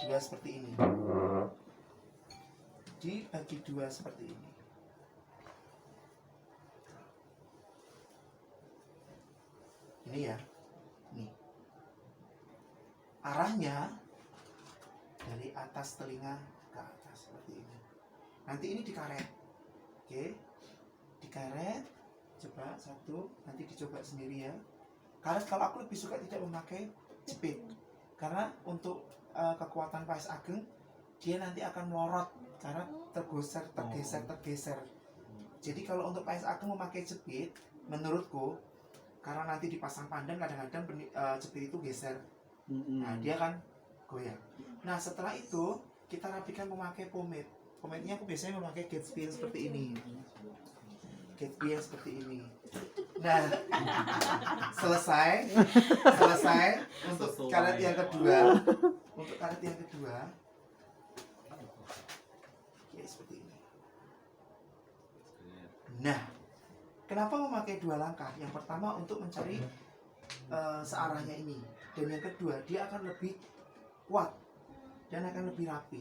dua seperti ini. Dibagi dua seperti ini. Ini ya. Nih. Arahnya dari atas telinga ke atas seperti ini. Nanti ini dikaret. Oke. Dikaret. Coba satu, nanti dicoba sendiri ya. Karena kalau aku lebih suka tidak memakai jepit. Karena untuk kekuatan Paes Ageng dia nanti akan melorot karena tergeser. Jadi kalau untuk Paes Ageng memakai jepit, menurutku karena nanti dipasang pandan kadang-kadang jepit itu geser. Nah, dia kan goyang. Nah, setelah itu kita rapikan memakai pomade. Pomade-nya aku biasanya memakai Gatsby seperti ini. Gatsby seperti ini. Nah, selesai untuk karet yang kedua. Untuk karet yang kedua, ya seperti ini. Nah, kenapa memakai dua langkah? Yang pertama untuk mencari searahnya ini, dan yang kedua dia akan lebih kuat dan akan lebih rapi.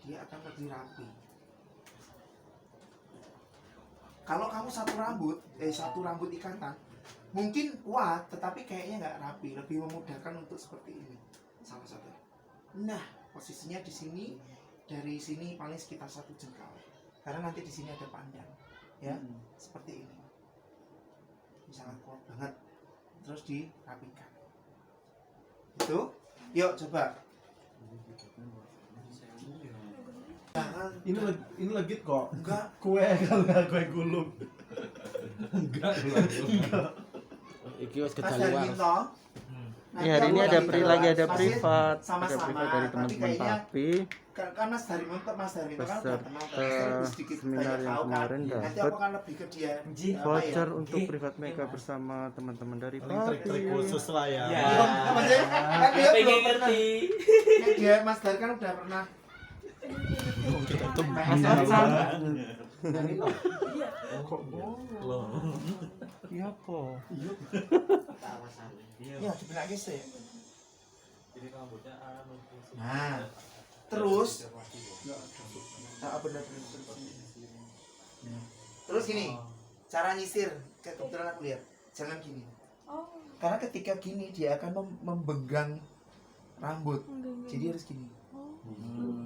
Dia akan lebih rapi. Kalau kamu satu rambut ikatan, mungkin kuat, tetapi kayaknya nggak rapi. Lebih memudahkan untuk seperti ini. Salah satu. Nah, posisinya di sini, dari sini paling sekitar 1 jengkal. Karena nanti di sini ada pandan, ya, seperti ini. Ini sangat kuat banget. Terus dirapikan. Itu, yuk coba. Ini legit kok. Enggak. Kue kalau nggak kue gulung. Enggak. Iki wis Mas kedaluar. Darminto. Ya, hari ini ada lagi ada privat. Ada Sama-sama, privat dari tapi teman-teman kayaknya Papi. kan Mas Darminto kan udah kenal, Peserta saya sedikit seminar banyak yang tahu kan. kemarin Nanti dapat aku akan lebih ke dia voucher untuk privat makeup bersama teman-teman dari Trik-trik Papi. khusus lah ya. Apa sih? Kan dia pengen belum pernah. ngerti. Kan dia Mas Dar kan udah pernah. Mas Arsan. Kok Loh. Iya kok. Ya, dibenak guys ya. Jadi rambutnya Nah, terus benar. Terus gini, cara nyisir, kebetulan aku lihat, jangan gini. Karena ketika gini dia akan membenggang rambut, jadi harus gini.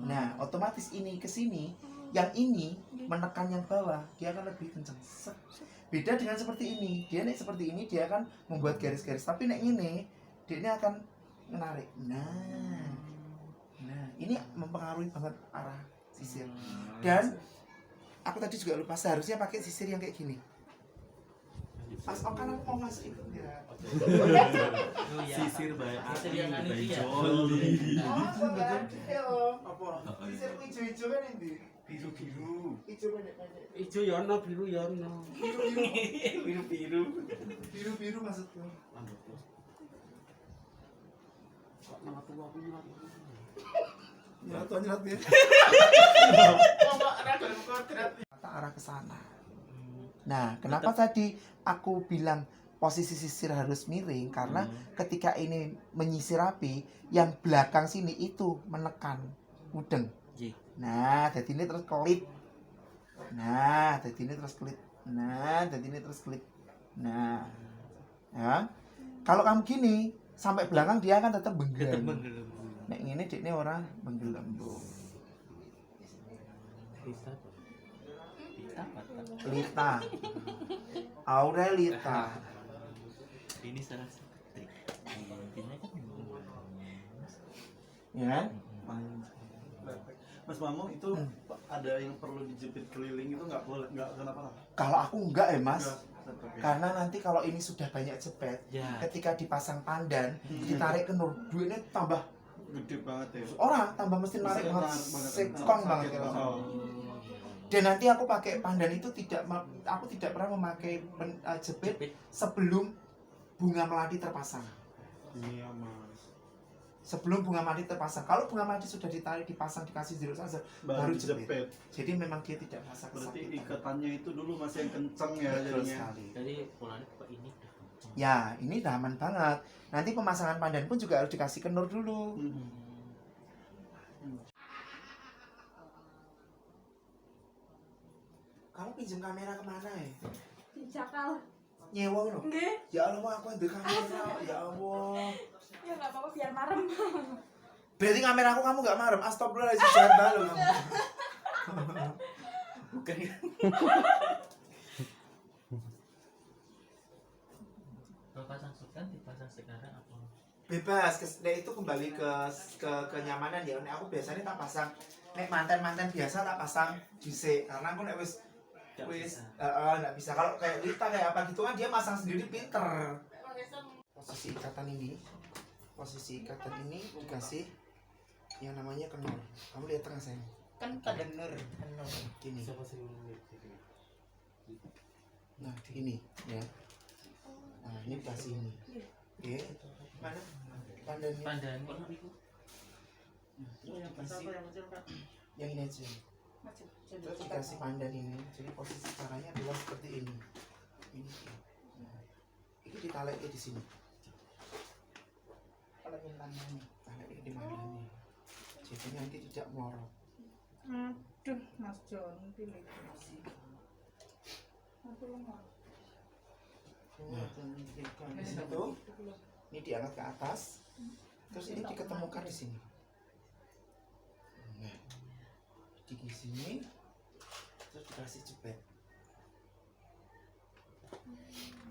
Nah, otomatis ini ke sini, yang ini menekan yang bawah, dia akan lebih kencang. Set. Beda dengan seperti ini, dia nek seperti ini dia akan membuat garis-garis, tapi nek ini dia ini akan menarik. Nah, ini mempengaruhi banget arah sisir. Dan aku tadi juga lupa, seharusnya pakai sisir yang kayak gini. Pas kan aku mau masuk itu ya. sisir baik Sisir yang anu baik itu ya? joli. Apa? Sisir hijau-hijau kan ini. Biru-biru. Hijau pendek-pendek. Ijo yono biru yono. Biru-biru. Biru-biru maksudku. Kok nama tua aku nyurat. Nyerat ya. Mata arah ke sana. Nah, kenapa tadi aku bilang posisi sisir harus miring? Karena ketika ini menyisir rapi, yang belakang sini itu menekan mudeng. Nah, jadi ini terus kelip. Nah, jadi ini terus kelip. Nah, jadi ini terus kelip. Nah, ya. Kalau kamu gini sampai belakang dia akan tetap benggang. Nek ngene dekne ora menggelembung. Lita. Aurelita. Ini salah satu trik. Intinya kan Ya. Mas Mamong itu ada yang perlu dijepit keliling itu nggak boleh, nggak kenapa-napa? Kalau aku enggak ya, Mas. Nggak, tetap ya. Karena nanti kalau ini sudah banyak jepit, ya. ketika dipasang pandan, ditarik ke nur, duitnya tambah Gede banget ya. orang, tambah mesti narik Mesti banget, narik banget. sekong banget Sakit ya. banget. Dan nanti aku pakai pandan itu aku tidak pernah memakai jepit sebelum bunga melati terpasang. Iya Mas. Sebelum bunga melati terpasang. Kalau bunga melati sudah ditarik, dipasang, dikasih zero saja, baru jepit. dijepit. Jadi memang dia tidak merasa Berarti kesakitan. ikatannya itu dulu masih yang kenceng ya Betul jadinya. sekali. Jadi polanya ke ini. Ya, ini udah aman banget. Nanti pemasangan pandan pun juga harus dikasih kenur dulu. Kamu pinjam kamera kemana ya? Jakal. Nyewa loh. Nggih. Ya Allah, aku ambil kamera. Ya Allah. Ya enggak apa-apa biar marem. Berarti kamera aku kamu nggak marem. Astagfirullahaladzim, jahat banget loh kamu. Bukan. Kalau pasang sultan dipasang sekarang apa? Bebas, nek itu kembali ke kenyamanan ya. Nek aku biasanya tak pasang. Nek manten biasa tak pasang dhisik karena aku nek wis Nggak bisa. nggak bisa. Kalau kayak Lita kayak apa gitu kan dia masang sendiri pinter. Posisi ikatan ini dikasih yang namanya kenur. Kamu lihat tengah saya. Kan Kenur. Gini. Siapa sih dulu? Nah ini ya. Nah ini dikasih ini. Oke. Mana? Pandannya. Pandan. Yang ini aja. Terus dikasih pandan ini. Jadi posisi caranya adalah seperti ini. Ini. Nah, ini ditarik di sini. Tarik di mandanya. Jadi nanti tidak morok. Aduh, Mas Jon, pilih. Aku lemah. Nah, di situ ini diangkat ke atas. Terus ini diketemukan di sini. Nah, di sini terus dikasih jepit.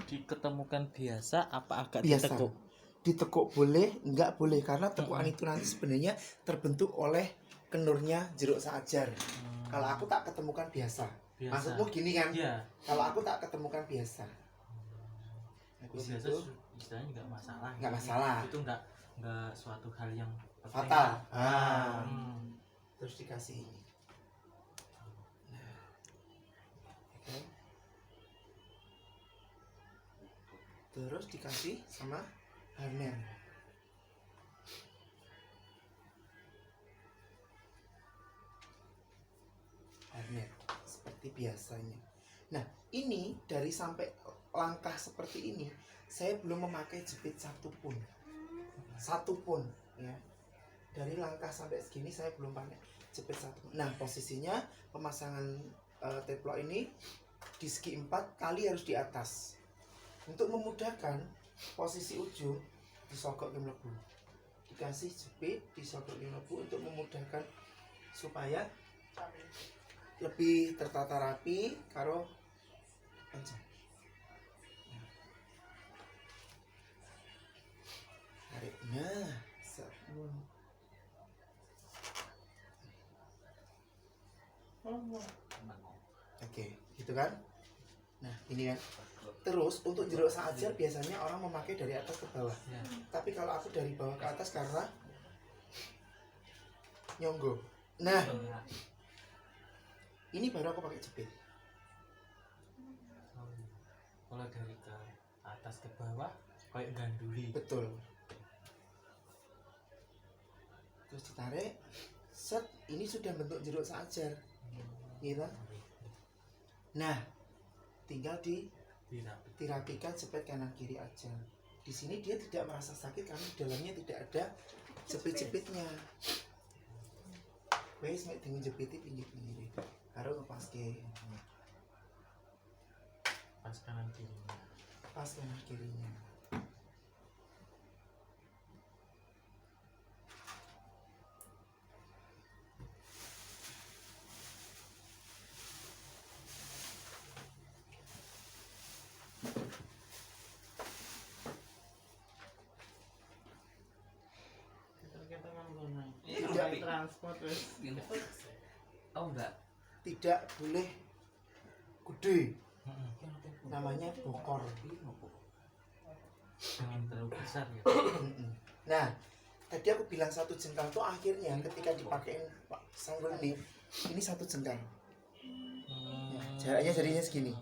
Diketemukan biasa apa agak Biasa. ditekuk? Ditekuk boleh, enggak boleh karena tekukan itu nanti sebenarnya terbentuk oleh kenurnya jeruk sajar. Kalau aku tak ketemukan biasa. Biasa. Maksudmu gini kan? Iya. Kalau aku tak ketemukan biasa. Habis Biasa itu istilahnya nggak masalah. nggak masalah. Itu nggak suatu hal yang Fatal. Hmm. Terus dikasih ini. Nah. Oke. Terus dikasih sama harner. Harner seperti biasanya. Nah, ini dari sampai langkah seperti ini, saya belum memakai jepit satupun ya. Dari langkah sampai segini saya belum pakai jepit satupun. Nah, posisinya pemasangan teplok ini di segi 4 kali harus di atas. Untuk memudahkan posisi ujung disogok ke mlebu. Dikasih jepit disogok ke mlebu untuk memudahkan supaya lebih tertata rapi karo kencang. Tariknya oke, gitu kan? Nah, ini kan. Terus untuk jeruk sajar biasanya orang memakai dari atas ke bawah. Ya. Tapi kalau aku dari bawah ke atas karena nyonggo. Nah, ini baru aku pakai jepit. Kalau dari ke atas ke bawah kayak ganduli. Betul. Terus ditarik. Set, ini sudah bentuk jeruk sajar. Gitu. Nah, tinggal dirapikan jepit kanan kiri aja. Di sini dia tidak merasa sakit karena di dalamnya tidak ada jepit-jepitnya. Wes mek dengan jepiti pinggir-pinggir. Karo ngepaske. Pas kanan kirinya. Pas kanan kirinya. Tidak. Transport wes. Oh enggak. Tidak boleh gede. Namanya bokor. Jangan terlalu besar ya. Nah, tadi aku bilang 1 jengkal tuh akhirnya ketika dipakein sanggul ini 1 jengkal. Ya, jaraknya jadinya segini.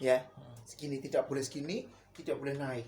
Ya, segini, tidak boleh segini, tidak boleh naik.